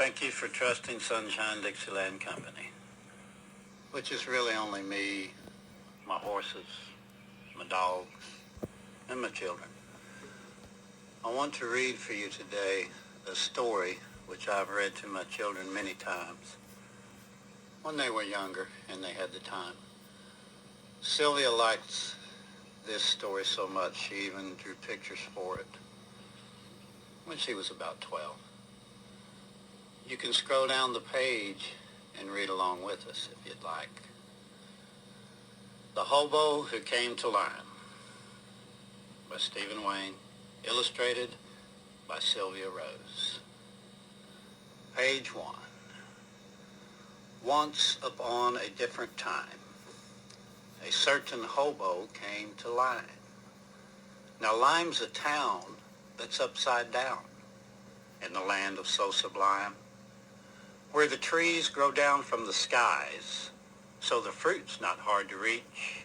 Thank you for trusting Sunshine Dixieland Company, which is really only me, my horses, my dogs, and my children. I want to read for you today a story which I've read to my children many times when they were younger and they had the time. Sylvia likes this story so much she even drew pictures for it when she was about 12. You can scroll down the page and read along with us if you'd like. The Hobo Who Came to Lime by Stephen Wayne, illustrated by Sylvia Rose. Page 1. Once upon a different time, a certain hobo came to Lime. Now Lime's a town that's upside down in the land of so sublime, where the trees grow down from the skies, so the fruit's not hard to reach,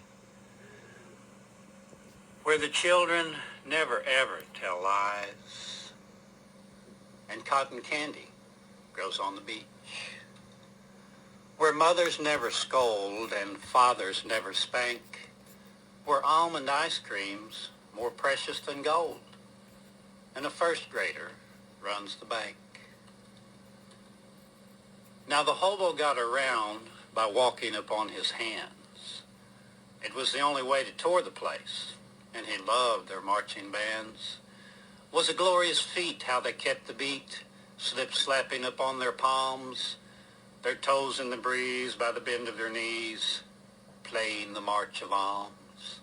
where the children never ever tell lies, and cotton candy grows on the beach, where mothers never scold and fathers never spank, where almond ice cream's more precious than gold, and a first grader runs the bank. Now the hobo got around by walking upon his hands. It was the only way to tour the place, and he loved their marching bands. Was a glorious feat how they kept the beat, slip-slapping upon their palms, their toes in the breeze by the bend of their knees, playing the march of alms.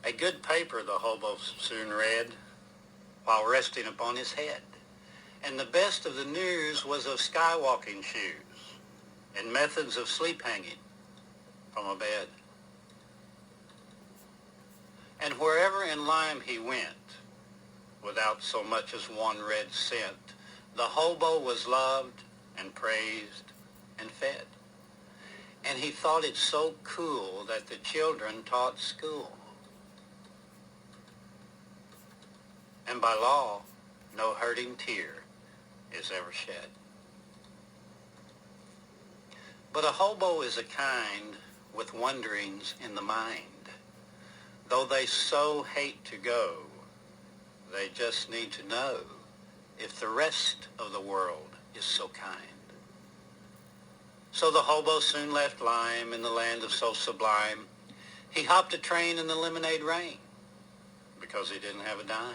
A good paper the hobo soon read while resting upon his head. And the best of the news was of skywalking shoes and methods of sleep hanging from a bed. And wherever in Lime he went, without so much as one red cent, the hobo was loved and praised and fed. And he thought it so cool that the children taught school. And by law, no hurting tear is ever shed. But a hobo is a kind with wonderings in the mind. Though they so hate to go, they just need to know if the rest of the world is so kind. So the hobo soon left Lime in the land of so sublime. He hopped a train in the lemonade rain because he didn't have a dime.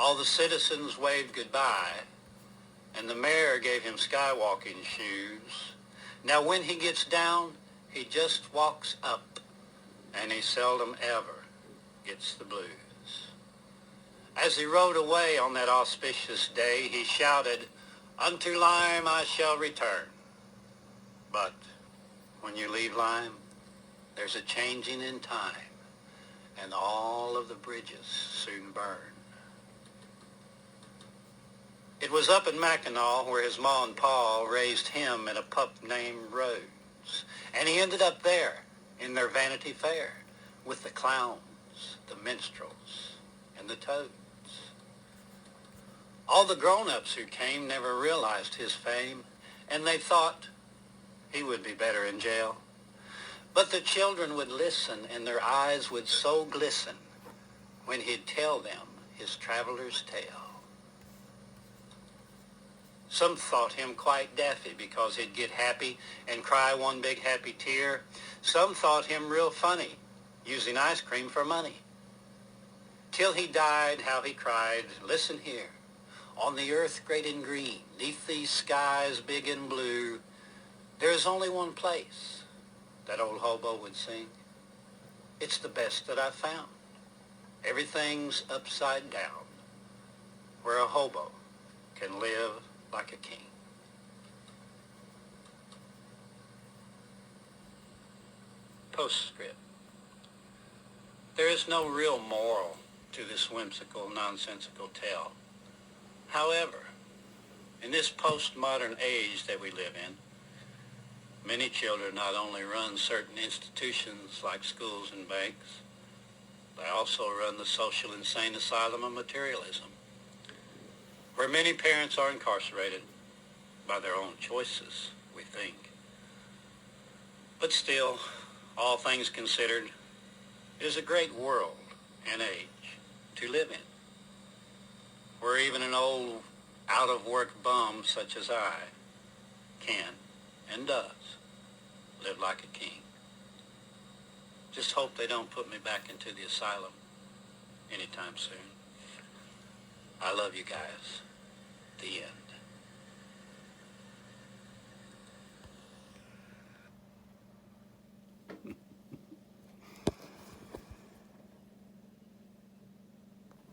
All the citizens waved goodbye, and the mayor gave him skywalking shoes. Now when he gets down, he just walks up, and he seldom ever gets the blues. As he rode away on that auspicious day, he shouted, "Unto Lime I shall return." But when you leave Lime, there's a changing in time, and all of the bridges soon burn. It was up in Mackinac where his ma and pa raised him and a pup named Rose. And he ended up there in their Vanity Fair with the clowns, the minstrels, and the toads. All the grown-ups who came never realized his fame, and they thought he would be better in jail. But the children would listen, and their eyes would so glisten when he'd tell them his traveler's tale. Some thought him quite daffy because he'd get happy and cry one big happy tear. Some thought him real funny, using ice cream for money. Till he died, how he cried, "Listen here, on the earth great and green, neath these skies big and blue, there is only one place," that old hobo would sing. "It's the best that I've found. Everything's upside down, where a hobo can live like a king." Postscript. There is no real moral to this whimsical, nonsensical tale. However, in this postmodern age that we live in, many children not only run certain institutions like schools and banks, they also run the social insane asylum of materialism. where many parents are incarcerated by their own choices, we think. But still, all things considered, it is a great world and age to live in, where even an old, out-of-work bum such as I can and does live like a king. Just hope they don't put me back into the asylum anytime soon. I love you guys. The end.